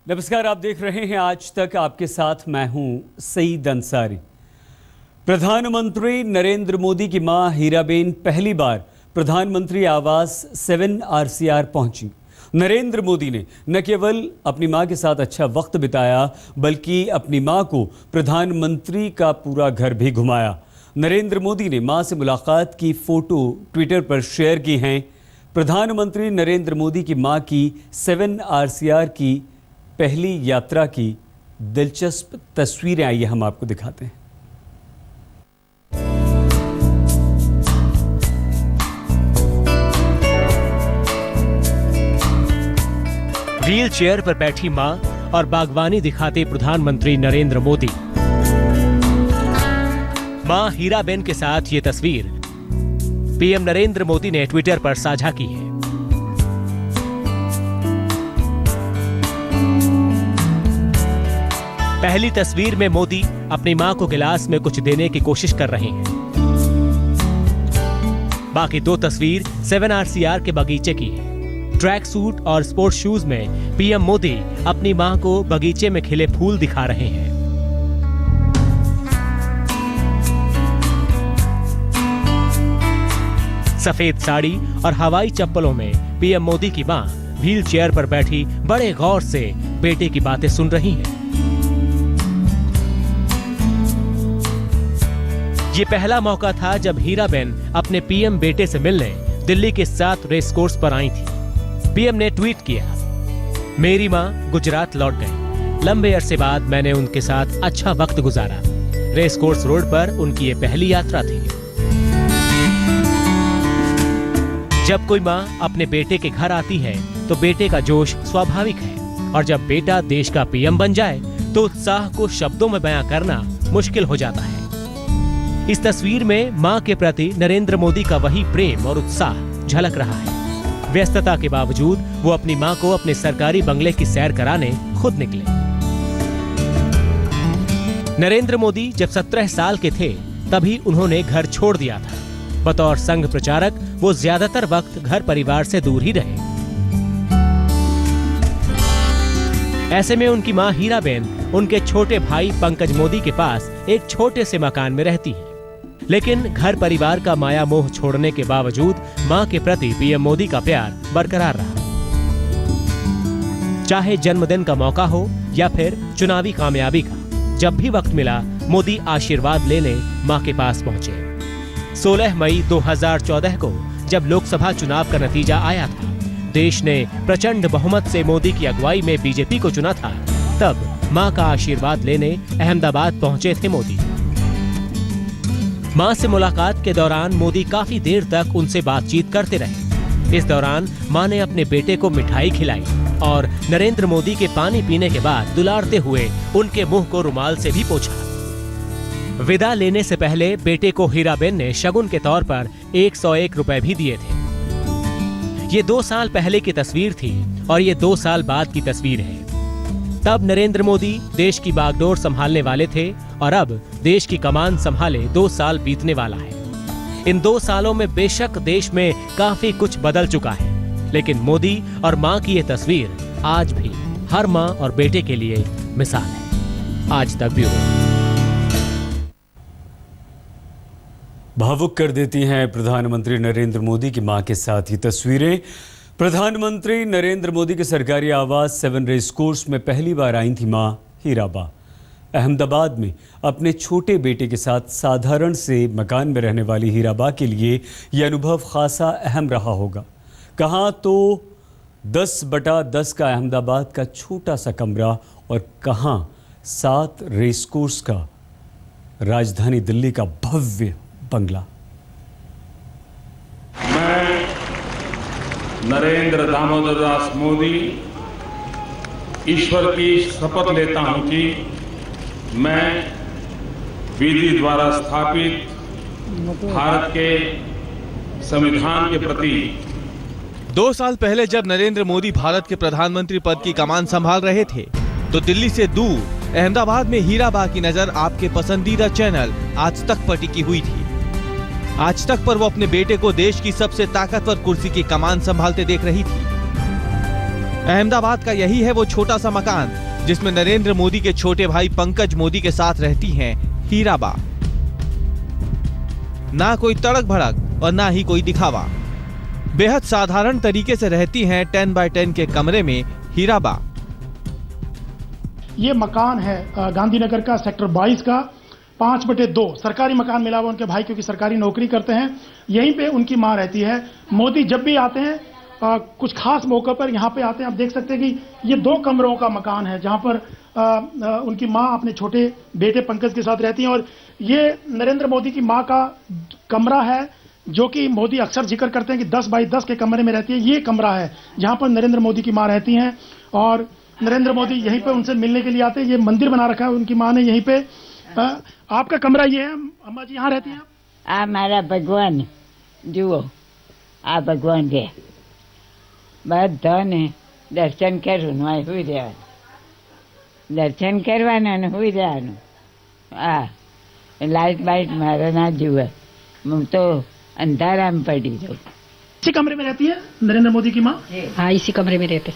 नमस्कार, आप देख रहे हैं आज तक। आपके साथ मैं हूं सईद अंसारी। प्रधानमंत्री नरेंद्र मोदी की मां हीराबेन पहली बार प्रधानमंत्री आवास 7 RCR पहुंची। नरेंद्र मोदी ने न केवल अपनी मां के साथ अच्छा वक्त बिताया, बल्कि अपनी मां को प्रधानमंत्री का पूरा घर भी घुमाया। नरेंद्र मोदी ने मां से मुलाकात की फोटो ट्विटर पर शेयर की हैं। प्रधानमंत्री नरेंद्र मोदी की मां की 7 RCR की पहली यात्रा की दिलचस्प तस्वीरें आइए हम आपको दिखाते हैं। व्हील चेयर पर बैठी मां और बागवानी दिखाते प्रधानमंत्री नरेंद्र मोदी। मां हीराबेन के साथ ये तस्वीर पीएम नरेंद्र मोदी ने ट्विटर पर साझा की है। पहली तस्वीर में मोदी अपनी मां को गिलास में कुछ देने की कोशिश कर रहे हैं। बाकी दो तस्वीर 7 RCR के बगीचे की है। ट्रैक सूट और स्पोर्ट्स शूज में पीएम मोदी अपनी मां को बगीचे में खिले फूल दिखा रहे हैं। सफेद साड़ी और हवाई चप्पलों में पीएम मोदी की मां व्हील चेयर पर बैठी बड़े गौर से बेटे की बातें सुन रही हैं। ये पहला मौका था जब हीराबेन अपने पीएम बेटे से मिलने दिल्ली के 7 रेस कोर्स पर आई थी। पीएम ने ट्वीट किया, मेरी मां गुजरात लौट गई। लंबे अरसे बाद मैंने उनके साथ अच्छा वक्त गुजारा। रेस कोर्स रोड पर उनकी ये पहली यात्रा थी। जब कोई मां अपने बेटे के घर आती है तो बेटे का जोश स्वाभाविक है, और जब बेटा देश का पीएम बन जाए तो उत्साह को शब्दों में बयां करना मुश्किल हो जाता है। इस तस्वीर में मां के प्रति नरेंद्र मोदी का वही प्रेम और उत्साह झलक रहा है। व्यस्तता के बावजूद वो अपनी मां को अपने सरकारी बंगले की सैर कराने खुद निकले। नरेंद्र मोदी जब 17 साल के थे तभी उन्होंने घर छोड़ दिया था। बतौर संघ प्रचारक वो ज्यादातर वक्त घर परिवार से दूर ही रहे। ऐसे में उनकी मां हीराबेन उनके छोटे भाई पंकज मोदी के पास एक छोटे से मकान में रहती है। लेकिन घर परिवार का माया मोह छोड़ने के बावजूद मां के प्रति पीएम मोदी का प्यार बरकरार रहा। चाहे जन्मदिन का मौका हो या फिर चुनावी कामयाबी का, जब भी वक्त मिला मोदी आशीर्वाद लेने मां के पास पहुंचे। 16 मई 2014 को जब लोकसभा चुनाव का नतीजा आया था, देश ने प्रचंड बहुमत से मोदी की अगुवाई में बीजेपी को चुना था। तब मां का आशीर्वाद लेने अहमदाबाद पहुंचे थे मोदी। मां से मुलाकात के दौरान मोदी काफी देर तक उनसे बातचीत करते रहे। इस दौरान मां ने अपने बेटे को मिठाई खिलाई और नरेंद्र मोदी के पानी पीने के बाद दुलारते हुए उनके मुंह को रुमाल से भी पोंछा। विदा लेने से पहले बेटे को हीराबेन ने शगुन के तौर पर 101 रुपए भी दिए थे। ये 2 साल पहले की तस्वीर थी और ये 2 साल बाद की तस्वीर है। तब नरेंद्र मोदी देश की बागडोर संभालने वाले थे और अब देश की कमान संभाले 2 साल बीतने वाला है। इन 2 सालों में बेशक देश में काफी कुछ बदल चुका है, लेकिन मोदी और मां की ये तस्वीर आज भी हर मां और बेटे के लिए मिसाल है। आज तक ब्यूरो। भावुक कर देती हैं प्रधानमंत्री नरेंद्र मोदी की मां के साथ ही तस्वीरें। प्रधानमंत्री नरेंद्र मोदी के सरकारी आवास 7 रेस कोर्स में पहली बार आई थी मां हीराबा। अहमदाबाद में अपने छोटे बेटे के साथ साधारण से मकान में रहने वाली हीराबा के लिए यह अनुभव खासा अहम रहा होगा। कहाँ तो 10/10 का अहमदाबाद का छोटा सा कमरा और कहाँ 7 रेस कोर्स का राजधानी दिल्ली का भव्य बंगला। मैं नरेंद्र दामोदर दास मोदी ईश्वर की शपथ लेता हूं कि मैं विधि द्वारा स्थापित भारत के संविधान के प्रति 2 साल पहले जब नरेंद्र मोदी भारत के प्रधानमंत्री पद की कमान संभाल रहे थे तो दिल्ली से दूर अहमदाबाद में हीराबा की नजर आपके पसंदीदा चैनल आज तक पर टिकी हुई थी। आज तक पर वो अपने बेटे को देश की सबसे ताकतवर कुर्सी की कमान संभालते देख रही थी। अहमदाबाद का यही है वो छोटा सा मकान जिसमें नरेंद्र मोदी के छोटे भाई पंकज मोदी के साथ रहती हैं हीराबा। ना कोई तड़क भड़क और ना ही कोई दिखावा, बेहद साधारण तरीके से रहती हैं 10 बाय 10 के कमरे में हीराबा। ये मकान है गांधीनगर का सेक्टर 22 का 5/2 सरकारी मकान मिला हुआ उनके भाई, क्योंकि सरकारी नौकरी करते हैं। यहीं पे उनकी मां रहती है। मोदी जब भी आते हैं कुछ खास मौके पर यहाँ पे आते हैं। आप देख सकते हैं कि ये 2 कमरों का मकान है जहाँ पर उनकी मां अपने छोटे बेटे पंकज के साथ रहती हैं। और ये नरेंद्र मोदी की मां का कमरा है जो कि मोदी अक्सर जिक्र करते हैं कि 10 बाय 10 के कमरे में रहती है। ये कमरा है जहाँ पर नरेंद्र मोदी की मां रहती हैं और नरेंद्र मोदी यहीं पे उनसे मिलने के लिए आते हैं। ये मंदिर बना रखा है उनकी मां ने यहीं पे। आपका कमरा ये है अम्मा जी, यहाँ रहती हैं आप? मारा भगवान जुओ आ भगवान के બધાને દર્શન કરવાનું હોય સુઈ રહેવાનું, દર્શન કરવાના ને સુઈ રહેવાનું। લાઇટ બાઇટ મારે ના જુએ, હું તો અંધારામાં પડી જાઉં। इसी कमरे में रहती है नरेंद्र मोदी की माँ? हाँ, इसी कमरे में रहते।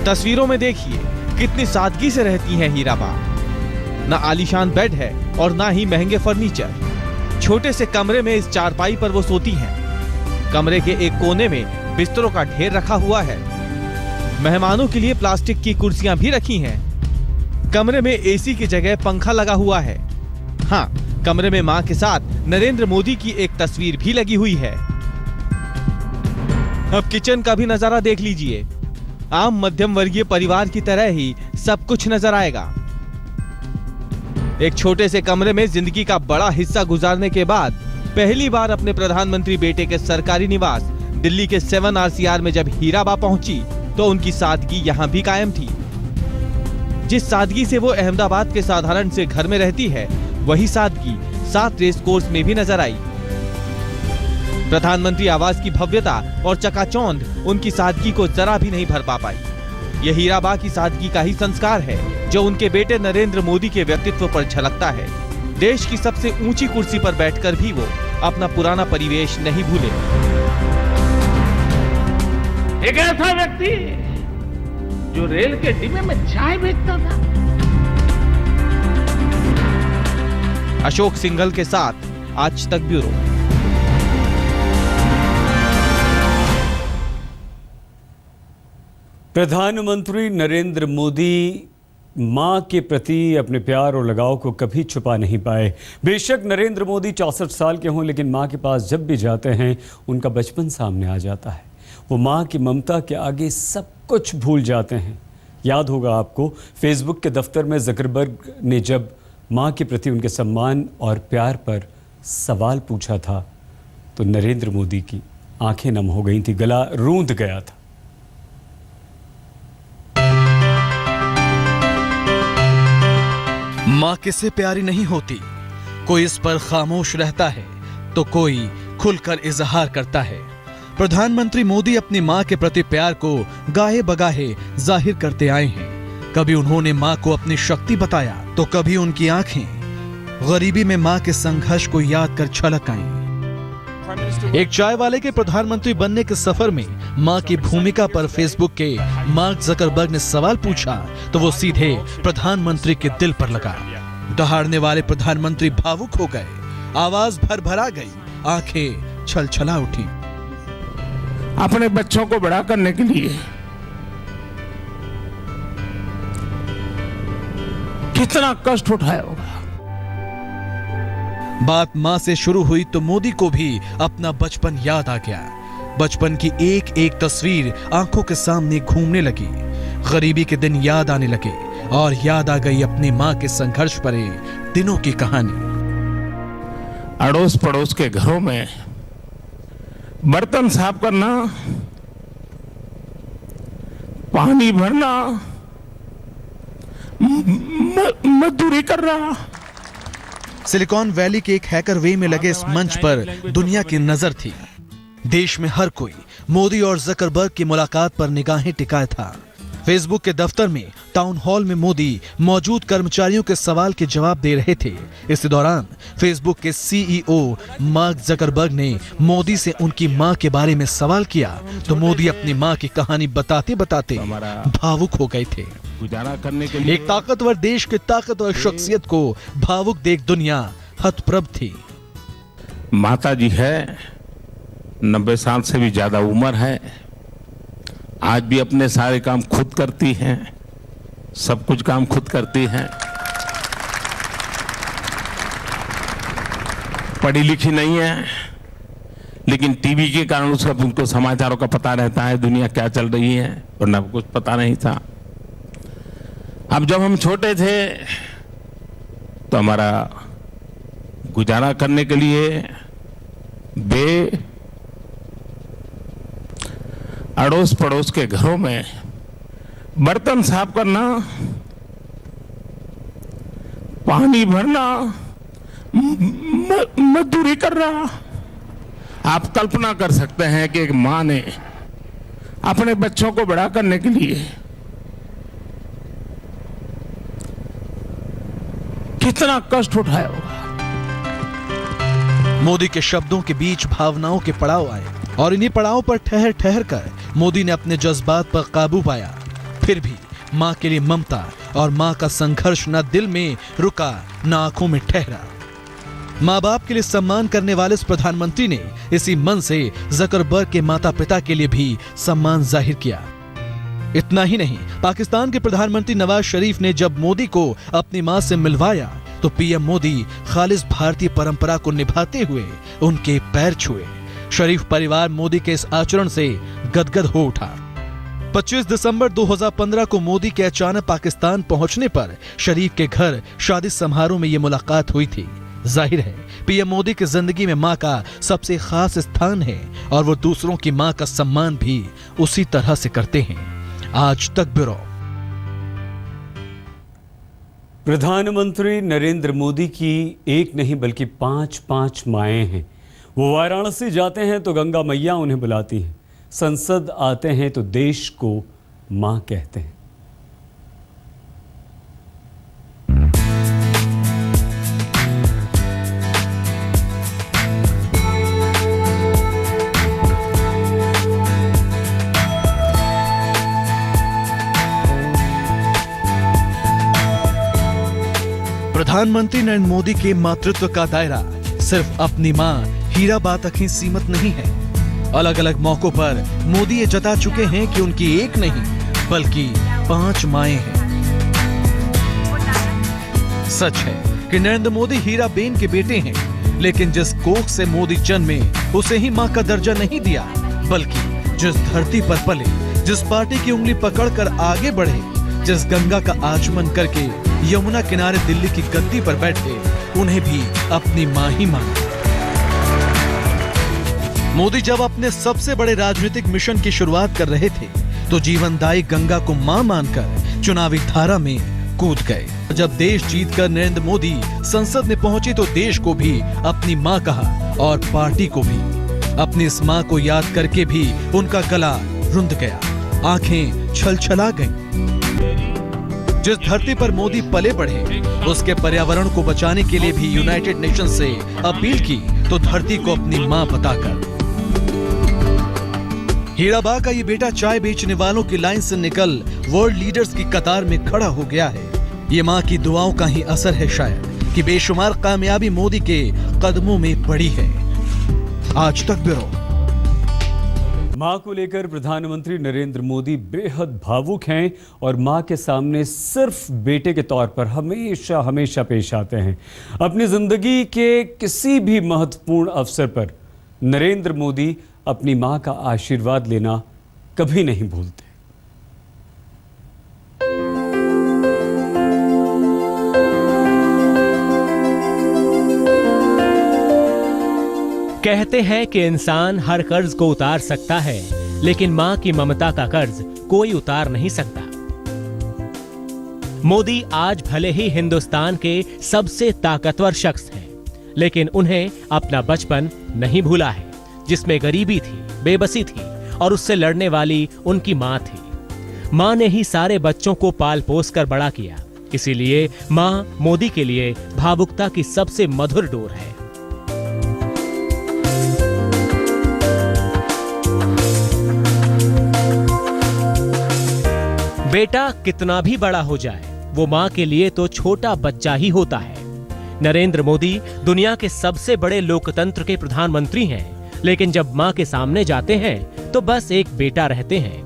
तस्वीरों में देखिए कितनी सादगी से रहती हैं हीराबा। ना आलीशान बेड है और ना ही महंगे फर्नीचर। छोटे से कमरे में इस चारपाई पर वो सोती हैं। कमरे के एक कोने में बिस्तरों का ढेर रखा हुआ है। मेहमानों के लिए प्लास्टिक की कुर्सियां भी रखी हैं। कमरे में एसी की जगह पंखा लगा हुआ है। हाँ, कमरे में मां के साथ नरेंद्र मोदी की एक तस्वीर भी लगी हुई है। अब किचन का भी नजारा देख लीजिए। आम मध्यम वर्गीय परिवार की तरह ही सब कुछ नजर आएगा। एक छोटे से कमरे में जिंदगी का बड़ा हिस्सा गुजारने के बाद पहली बार अपने प्रधानमंत्री बेटे के सरकारी निवास दिल्ली के 7 RCR में जब हीराबा पहुंची तो उनकी सादगी यहां भी कायम थी। जिस सादगी से वो अहमदाबाद के साधारण से घर में रहती है, वही सादगी 7 रेस कोर्स में भी नजर आई। प्रधानमंत्री आवास की भव्यता और चकाचौंध उनकी सादगी को जरा भी नहीं भर पा पाई। यह हीराबा की सादगी का ही संस्कार है जो उनके बेटे नरेंद्र मोदी के व्यक्तित्व पर झलकता है। देश की सबसे ऊंची कुर्सी पर बैठकर भी वो अपना पुराना परिवेश नहीं भूले। एक ऐसा व्यक्ति जो रेल के डिब्बे में चाय बेचता था। अशोक सिंघल के साथ आज तक ब्यूरो। प्रधानमंत्री नरेंद्र मोदी मां के प्रति अपने प्यार और लगाव को कभी छुपा नहीं पाए। बेशक नरेंद्र मोदी 64 साल के हों, लेकिन मां के पास जब भी जाते हैं उनका बचपन सामने आ जाता है। वो मां की ममता के आगे सब कुछ भूल जाते हैं। याद होगा आपको, फेसबुक के दफ्तर में ज़करबर्ग ने जब मां के प्रति उनके सम्मान और प्यार पर सवाल पूछा था तो नरेंद्र मोदी की आंखें नम हो गई थी, गला रूंध गया था। माँ किससे प्यारी नहीं होती। कोई इस पर खामोश रहता है तो कोई खुलकर इजहार करता है। प्रधानमंत्री मोदी अपनी माँ के प्रति प्यार को गाहे बगाहे जाहिर करते आए हैं। कभी उन्होंने माँ को अपनी शक्ति बताया तो कभी उनकी आंखें गरीबी में माँ के संघर्ष को याद कर छलक आईं। एक चाय वाले के प्रधानमंत्री बनने के सफर में मां की भूमिका पर फेसबुक के मार्क ज़करबर्ग ने सवाल पूछा तो वो सीधे प्रधानमंत्री के दिल पर लगा। दहाड़ने वाले प्रधानमंत्री भावुक हो गए, आवाज भरभरा गई, आंखें छलछला उठी। अपने बच्चों को बड़ा करने के लिए कितना कष्ट उठाया होगा। बात मां से शुरू हुई तो मोदी को भी अपना बचपन याद आ गया। बचपन की एक एक तस्वीर आंखों के सामने घूमने लगी। गरीबी के दिन याद आने लगे और याद आ गई अपनी मां के संघर्ष भरे दिनों की कहानी। अड़ोस पड़ोस के घरों में बर्तन साफ करना, पानी भरना, मजदूरी करना। सिलिकॉन वैली के एक हैकर वे में लगे इस मंच पर दुनिया की नजर थी। देश में हर कोई मोदी और ज़करबर्ग की मुलाकात पर निगाहें टिकाए था। फेसबुक के दफ्तर में टाउन हॉल में मोदी मौजूद कर्मचारियों के सवाल के जवाब दे रहे थे। इस दौरान फेसबुक के सीईओ मार्क जकरबर्ग ने मोदी से उनकी मां के बारे में सवाल किया तो मोदी अपनी मां की कहानी बताते बताते भावुक हो गए थे। गुजारा करने के लिए एक ताकतवर देश के ताकतवर शख्सियत को भावुक देख दुनिया हतप्रभ थी। माता जी है, 90 साल से भी ज्यादा उम्र है, आज भी अपने सारे काम खुद करती हैं, सब कुछ काम खुद करती हैं। पढ़ी लिखी नहीं है, लेकिन टीवी के कारण उसका उनको समाचारों का पता रहता है, दुनिया क्या चल रही है, वरना कुछ पता नहीं था। अब जब हम छोटे थे तो हमारा गुजारा करने के लिए अड़ोस पड़ोस के घरों में बर्तन साफ करना, पानी भरना, मजदूरी करना। आप कल्पना कर सकते हैं कि एक मां ने अपने बच्चों को बड़ा करने के लिए कितना कष्ट उठाया होगा। मोदी के शब्दों के बीच भावनाओं के पड़ाव आए और इन्हीं पड़ावों पर ठहर ठहर कर मोदी ने अपने जज्बात पर काबू पाया। फिर भी मां के लिए ममता और मां का संघर्ष न दिल में रुका न आंखों में ठहरा। मां बाप के लिए सम्मान करने वाले इस प्रधानमंत्री ने इसी मन से जकरबर्ग के माता पिता के लिए भी सम्मान जाहिर किया। इतना ही नहीं, पाकिस्तान के प्रधानमंत्री नवाज शरीफ ने जब मोदी को अपनी मां से मिलवाया तो पीएम मोदी खालिस भारतीय परंपरा को निभाते हुए उनके पैर छुए। शरीफ परिवार मोदी के इस आचरण से गदगद हो उठा। 25 दिसंबर 2015 को मोदी के अचानक पाकिस्तान पहुंचने पर शरीफ के घर शादी समारोह में ये मुलाकात हुई थी। जाहिर है पीएम मोदी की जिंदगी में मां का सबसे खास स्थान है और वो दूसरों की मां का सम्मान भी उसी तरह से करते हैं। आज तक ब्यूरो। प्रधानमंत्री नरेंद्र मोदी की एक नहीं बल्कि 5 माएँ हैं। वो वाराणसी जाते हैं तो गंगा मैया उन्हें बुलाती हैं, संसद आते हैं तो देश को मां कहते हैं। प्रधानमंत्री नरेंद्र मोदी के मातृत्व का दायरा सिर्फ अपनी मां हीराबा तक ही सीमित नहीं है। अलग अलग मौकों पर मोदी ये जता चुके हैं कि उनकी एक नहीं बल्कि 5 माएं हैं। सच है कि नरेंद्र मोदी हीराबेन के बेटे हैं, लेकिन जिस कोख से मोदी जन्मे उसे ही मां का दर्जा नहीं दिया, बल्कि जिस धरती पर पले, जिस पार्टी की उंगली पकड़कर आगे बढ़े, जिस गंगा का आचमन करके यमुना किनारे दिल्ली की गद्दी पर बैठे, उन्हें भी अपनी मां ही माना। मोदी जब अपने सबसे बड़े राजनीतिक मिशन की शुरुआत कर रहे थे तो जीवनदायी गंगा को मां मानकर चुनावी धारा में कूद गए। जब देश जीतकर नरेंद्र मोदी संसद में पहुंचे तो देश को भी अपनी मां कहा और पार्टी को भी। अपनी इस मां को याद करके भी उनका गला रुंध गया, आंखें छलछला गईं। जिस धरती पर मोदी पले बढ़े उसके पर्यावरण को बचाने के लिए भी यूनाइटेड नेशन से अपील की तो धरती को अपनी मां बताकर। हीराबा का ये बेटा चाय बेचने वालों की लाइन से निकल वर्ल्ड लीडर्स की कतार में खड़ा हो गया है। ये मां की दुआओं का ही असर है शायद कि बेशुमार कामयाबी मोदी के कदमों में पड़ी है। आज तक ब्यूरो। मां को लेकर प्रधानमंत्री नरेंद्र मोदी बेहद भावुक हैं और मां के सामने सिर्फ बेटे के तौर पर हमेशा हमेशा पेश आते हैं। अपनी जिंदगी के किसी भी महत्वपूर्ण अवसर पर नरेंद्र मोदी अपनी मां का आशीर्वाद लेना कभी नहीं भूलते। कहते हैं कि इंसान हर कर्ज को उतार सकता है, लेकिन मां की ममता का कर्ज कोई उतार नहीं सकता। मोदी आज भले ही हिंदुस्तान के सबसे ताकतवर शख्स हैं, लेकिन उन्हें अपना बचपन नहीं भूला है, जिसमें गरीबी थी, बेबसी थी और उससे लड़ने वाली उनकी मां थी। मां ने ही सारे बच्चों को पाल पोस कर बड़ा किया। इसीलिए मां मोदी के लिए भावुकता की सबसे मधुर डोर है। बेटा कितना भी बड़ा हो जाए, वो मां के लिए तो छोटा बच्चा ही होता है। नरेंद्र मोदी दुनिया के सबसे बड़े लोकतंत्र के प्रधानमंत्री हैं, लेकिन जब मां के सामने जाते हैं तो बस एक बेटा रहते हैं।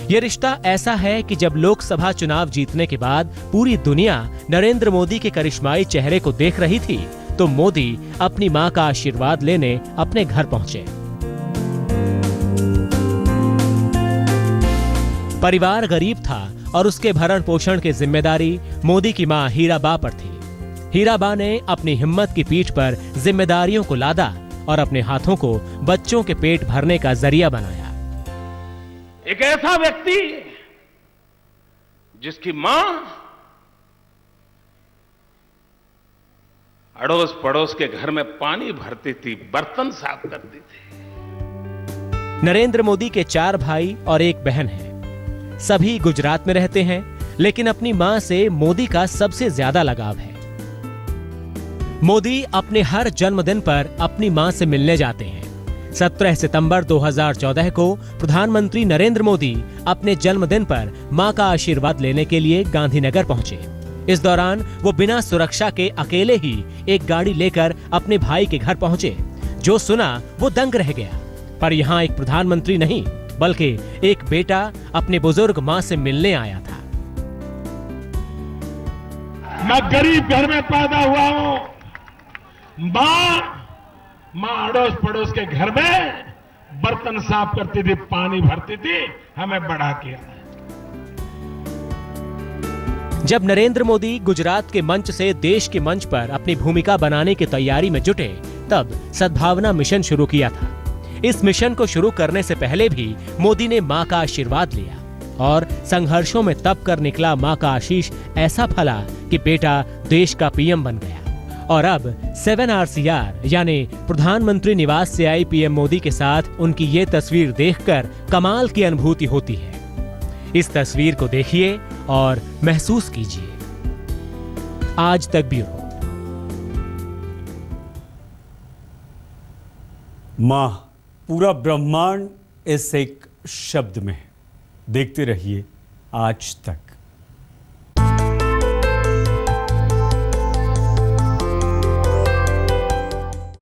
यह रिश्ता ऐसा है कि जब लोकसभा चुनाव जीतने के बाद पूरी दुनिया नरेंद्र मोदी के करिश्माई चेहरे को देख रही थी, तो मोदी अपनी मां का आशीर्वाद लेने अपने घर पहुंचे। परिवार गरीब था और उसके भरण पोषण की जिम्मेदारी मोदी की मां हीराबा पर थी। हीराबा ने अपनी हिम्मत की पीठ पर जिम्मेदारियों को लादा और अपने हाथों को बच्चों के पेट भरने का जरिया बनाया। एक ऐसा व्यक्ति जिसकी मां अड़ोस पड़ोस के घर में पानी भरती थी, बर्तन साफ करती थी। नरेंद्र मोदी के 4 भाई और एक बहन है। सभी गुजरात में रहते हैं, लेकिन अपनी मां से मोदी का सबसे ज्यादा लगाव है। मोदी अपने हर जन्मदिन पर अपनी मां से मिलने जाते हैं। 17 सितंबर 2014 को प्रधानमंत्री नरेंद्र मोदी अपने जन्मदिन पर मां का आशीर्वाद लेने के लिए गांधीनगर पहुंचे। इस दौरान वो बिना सुरक्षा के अकेले ही एक गाड़ी लेकर अपने भाई के घर पहुंचे। जो सुना वो दंग रह गया। पर यहाँ एक प्रधानमंत्री नहीं, बल्कि एक बेटा अपने बुजुर्ग मां से मिलने आया था। मैं गरीब घर में पैदा हुआ हूं। मां अड़ोस पड़ोस के घर में बर्तन साफ करती थी, पानी भरती थी, हमें बड़ा किया। जब नरेंद्र मोदी गुजरात के मंच से देश के मंच पर अपनी भूमिका बनाने की तैयारी में जुटे, तब सद्भावना मिशन शुरू किया था। इस मिशन को शुरू करने से पहले भी मोदी ने मां का आशीर्वाद लिया और संघर्षों में तप कर निकला मां का आशीष ऐसा फला कि बेटा देश का पीएम बन गया। और अब 7RCR यानी प्रधानमंत्री निवास से आई पीएम मोदी के साथ उनकी ये तस्वीर देखकर कमाल की अनुभूति होती है। इस तस्वीर को देखिए और महसूस कीजिए। आज तक ब्यूरो। मां, पूरा ब्रह्मांड इस एक शब्द में है। देखते रहिए आज तक।